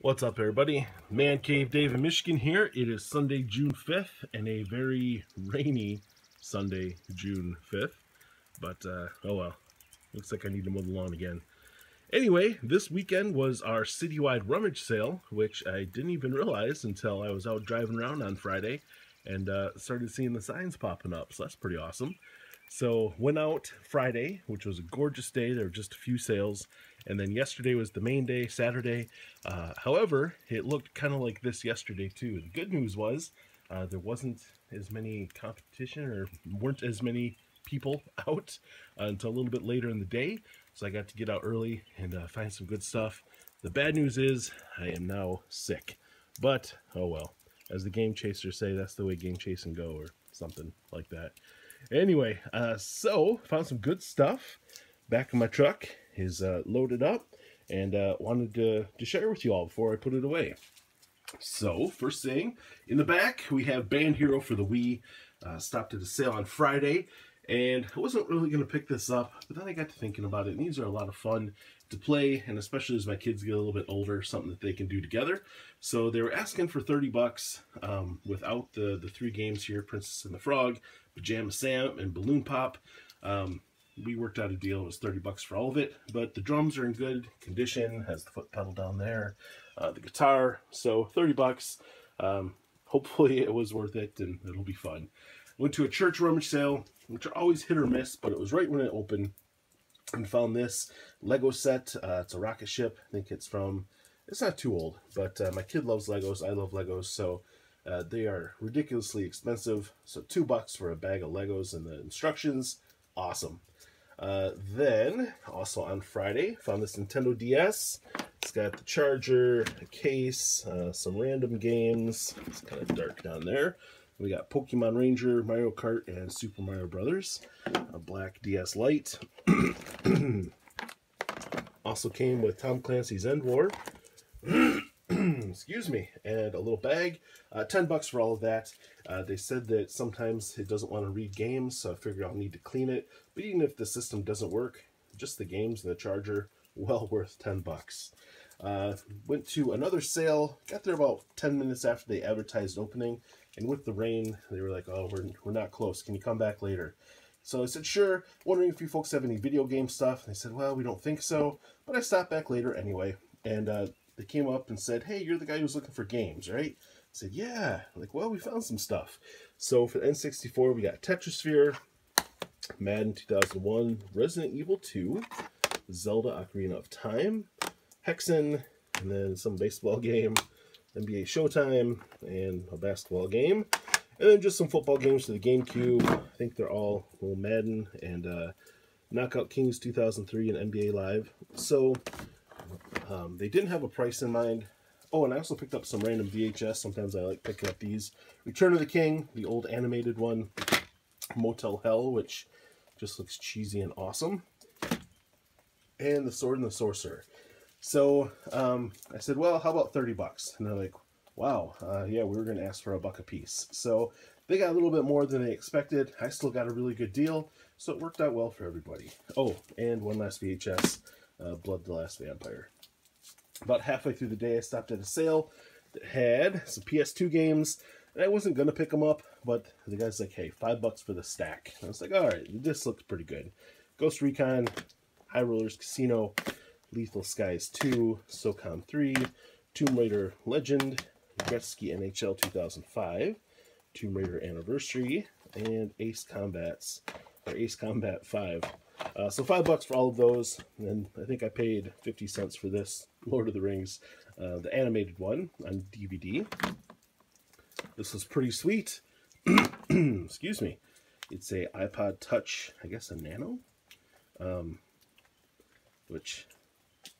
What's up, everybody? Mancave Dave in Michigan here. It is Sunday, June 5th, and a very rainy Sunday, June 5th. But, oh well. Looks like I need to mow the lawn again. Anyway, this weekend was our citywide rummage sale, which I didn't even realize until I was out driving around on Friday and started seeing the signs popping up, so that's pretty awesome. So went out Friday, which was a gorgeous day. There were just a few sales. And then yesterday was the main day, Saturday. However, it looked kind of like this yesterday too. The good news was there wasn't as many competition, or weren't as many people out until a little bit later in the day. So I got to get out early and find some good stuff. The bad news is I am now sick. But, oh well. As the game chasers say, that's the way game chasing go, or something like that. Anyway, so found some good stuff. Back of my truck is loaded up, and wanted to share with you all before I put it away. So first thing, in the back we have Band Hero for the Wii. Stopped at a sale on Friday, and I wasn't really going to pick this up, but then I got to thinking about it, and these are a lot of fun to play, and especially as my kids get a little bit older, something that they can do together. So they were asking for 30 bucks without the three games here, Princess and the Frog, Pajama Sam, and Balloon Pop. We worked out a deal. It was 30 bucks for all of it, but the drums are in good condition, has the foot pedal down there, the guitar, so 30 bucks. Hopefully it was worth it, and it'll be fun. Went to a church rummage sale, which are always hit or miss, but it was right when it opened, and found this Lego set. It's a rocket ship. I think it's not too old, but my kid loves Legos. I love Legos, so they are ridiculously expensive. So $2 for a bag of Legos and the instructions. Awesome. Then, also on Friday, found this Nintendo DS. It's got the charger, a case, some random games. It's kind of dark down there. We got Pokemon Ranger, Mario Kart, and Super Mario Brothers. A black DS Lite. Also came with Tom Clancy's End War. Excuse me, and a little bag. 10 bucks for all of that. They said that sometimes it doesn't want to read games, so I figured I'll need to clean it. But even if the system doesn't work, just the games and the charger, well worth 10 bucks. Went to another sale, got there about 10 minutes after they advertised opening, and with the rain, they were like, oh, we're not close, can you come back later? So I said, sure, wondering if you folks have any video game stuff. And they said, well, we don't think so, but I stopped back later anyway, and they came up and said, hey, you're the guy who's looking for games, right? I said, yeah. Like, well, we found some stuff. So for the N64, we got Tetrisphere, Madden 2001, Resident Evil 2, Zelda Ocarina of Time, Hexen, and then some baseball game, NBA Showtime, and a basketball game. And then just some football games for the GameCube. I think they're all little Madden and Knockout Kings 2003 and NBA Live. So they didn't have a price in mind. Oh, and I also picked up some random VHS. Sometimes I like picking up these. Return of the King, the old animated one. Motel Hell, which just looks cheesy and awesome. And The Sword and the Sorcerer. So I said, well, how about 30 bucks? And they're like, wow, yeah, we were going to ask for $1 a piece. So they got a little bit more than they expected. I still got a really good deal, so it worked out well for everybody. Oh, and one last VHS, Blood the Last Vampire. About halfway through the day, I stopped at a sale that had some PS2 games, and I wasn't going to pick them up, but the guy's like, hey, $5 for the stack. And I was like, all right, this looks pretty good. Ghost Recon, High Rollers Casino, Lethal Skies 2, SOCOM 3, Tomb Raider Legend, Gretzky NHL 2005, Tomb Raider Anniversary, and Ace Combat 5. So $5 for all of those, and I think I paid 50 cents for this Lord of the Rings, the animated one on DVD. This was pretty sweet. Excuse me. It's a iPod Touch, I guess a Nano, which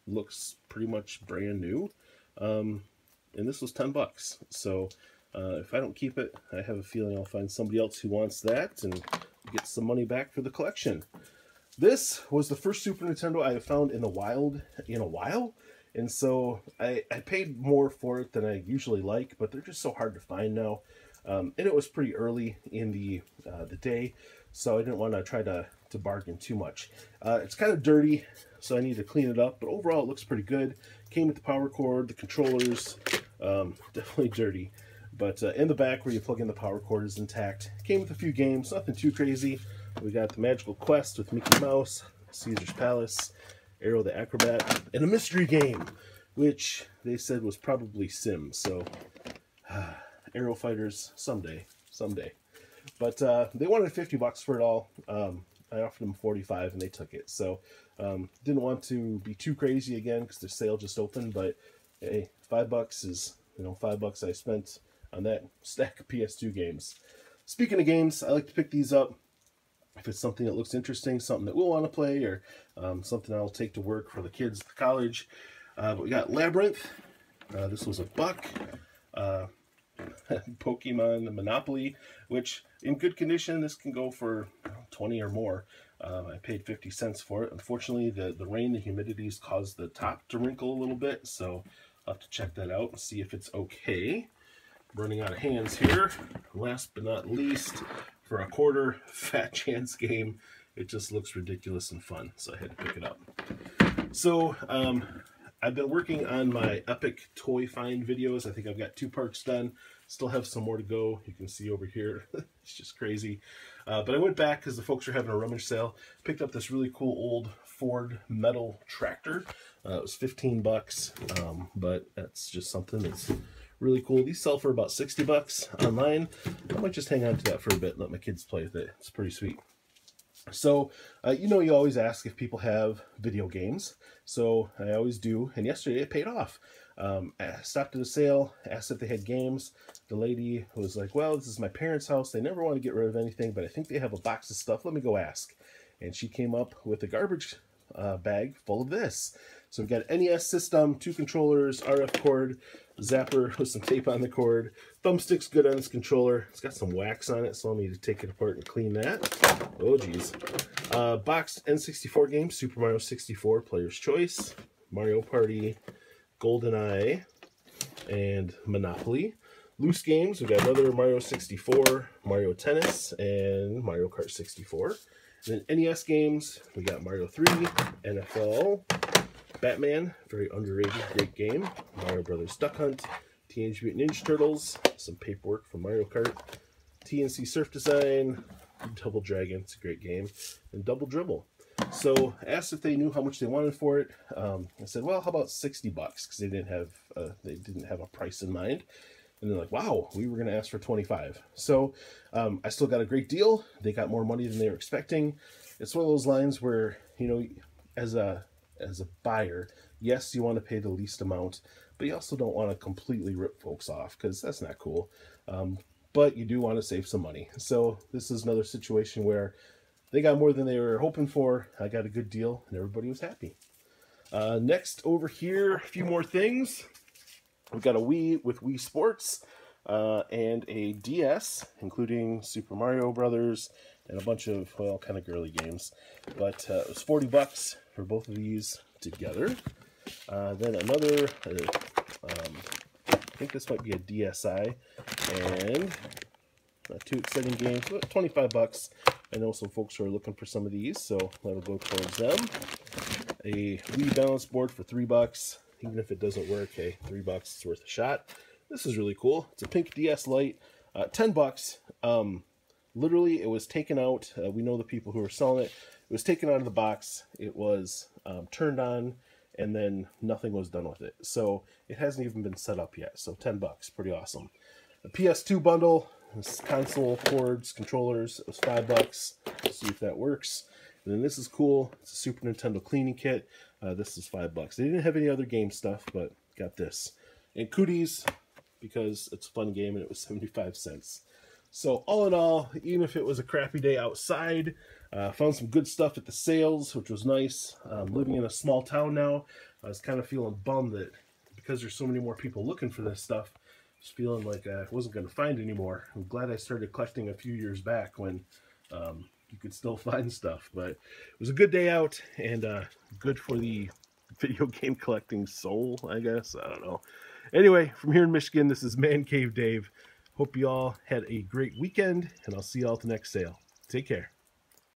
looks pretty much brand new. And this was 10 bucks. So if I don't keep it, I have a feeling I'll find somebody else who wants that and get some money back for the collection. This was the first Super Nintendo I have found in the wild in a while, and so I paid more for it than I usually like, but they're just so hard to find now. And it was pretty early in the day, so I didn't want to try to to bargain too much. It's kind of dirty, so I need to clean it up, but overall it looks pretty good. Came with the power cord, the controllers, definitely dirty. But in the back where you plug in the power cord is intact. Came with a few games, nothing too crazy. We got the Magical Quest with Mickey Mouse, Caesar's Palace, Arrow the Acrobat, and a mystery game, which they said was probably Sims. So, Arrow Fighters, someday. But they wanted $50 for it all. I offered them $45 and they took it. So, didn't want to be too crazy again because the sale just opened. But hey, $5 is, $5 I spent on that stack of PS2 games. Speaking of games, I like to pick these up if it's something that looks interesting, something that we'll want to play, or something I'll take to work for the kids at college. But we got Labyrinth. This was $1. Pokemon Monopoly, which in good condition, this can go for 20 or more. I paid 50 cents for it. Unfortunately, the rain, the humidity's caused the top to wrinkle a little bit, so I'll have to check that out and see if it's okay. Running out of hands here. Last but not least, for $1, Fat Chance game. It just looks ridiculous and fun, so I had to pick it up. So, I've been working on my epic toy find videos. I think I've got 2 parts done. Still have some more to go. You can see over here. It's just crazy. But I went back because the folks are having a rummage sale. Picked up this really cool old Ford metal tractor. It was $15, but that's just something that's really cool. These sell for about $60 online. I might just hang on to that for a bit and let my kids play with it. It's pretty sweet. So, you always ask if people have video games. So I always do. And yesterday it paid off. I stopped at a sale, asked if they had games. The lady was like, well, this is my parents' house. They never want to get rid of anything, but I think they have a box of stuff. Let me go ask. And she came up with a garbage bag full of this. So we've got NES system, 2 controllers, RF cord, zapper with some tape on the cord. Thumbstick's good on this controller. It's got some wax on it, so I'll need to take it apart and clean that. Oh, geez. Boxed N64 games, Super Mario 64, Player's Choice, Mario Party, GoldenEye, and Monopoly. Loose games, we've got another Mario 64, Mario Tennis, and Mario Kart 64. And then NES games, we got Mario 3, NFL, Batman, very underrated, great game, Mario Brothers Duck Hunt, Teenage Mutant Ninja Turtles, some paperwork from Mario Kart, TNC Surf Design, Double Dragon, it's a great game, and Double Dribble. So I asked if they knew how much they wanted for it. I said, well, how about $60? Because they didn't have a price in mind. And they're like, wow, we were going to ask for $25. So I still got a great deal. They got more money than they were expecting. It's one of those lines where, as a buyer, yes, you want to pay the least amount, but you also don't want to completely rip folks off because that's not cool. But you do want to save some money. So this is another situation where they got more than they were hoping for. I got a good deal and everybody was happy. Next over here, a few more things. We've got a Wii with Wii Sports and a DS, including Super Mario Brothers and a bunch of, well, kind of girly games. But it was $40 for both of these together. Then another, I think this might be a DSi, and 2 exciting games, $25. I know some folks are looking for some of these, so that'll go towards them. A Wii balance board for $3. Even if it doesn't work, hey, $3, it's worth a shot. This is really cool. It's a pink DS Lite, $10. Literally, it was taken out. We know the people who are selling it. It was taken out of the box. It was turned on, and then nothing was done with it. So it hasn't even been set up yet. So $10, pretty awesome. The PS2 bundle, console, cords, controllers, it was $5. Let's see if that works. And then this is cool. It's a Super Nintendo cleaning kit. This is $5. They didn't have any other game stuff, but got this. And cooties, because it's a fun game, and it was 75 cents. So all in all, even if it was a crappy day outside, found some good stuff at the sales, which was nice. Living in a small town now, I was kind of feeling bummed that because there's so many more people looking for this stuff, I was feeling like I wasn't going to find any more. I'm glad I started collecting a few years back when you could still find stuff. But it was a good day out, and good for the video game collecting soul, I guess. I don't know. Anyway, from here in Michigan, this is Mancave Dave. Hope you all had a great weekend, and I'll see you all at the next sale. Take care.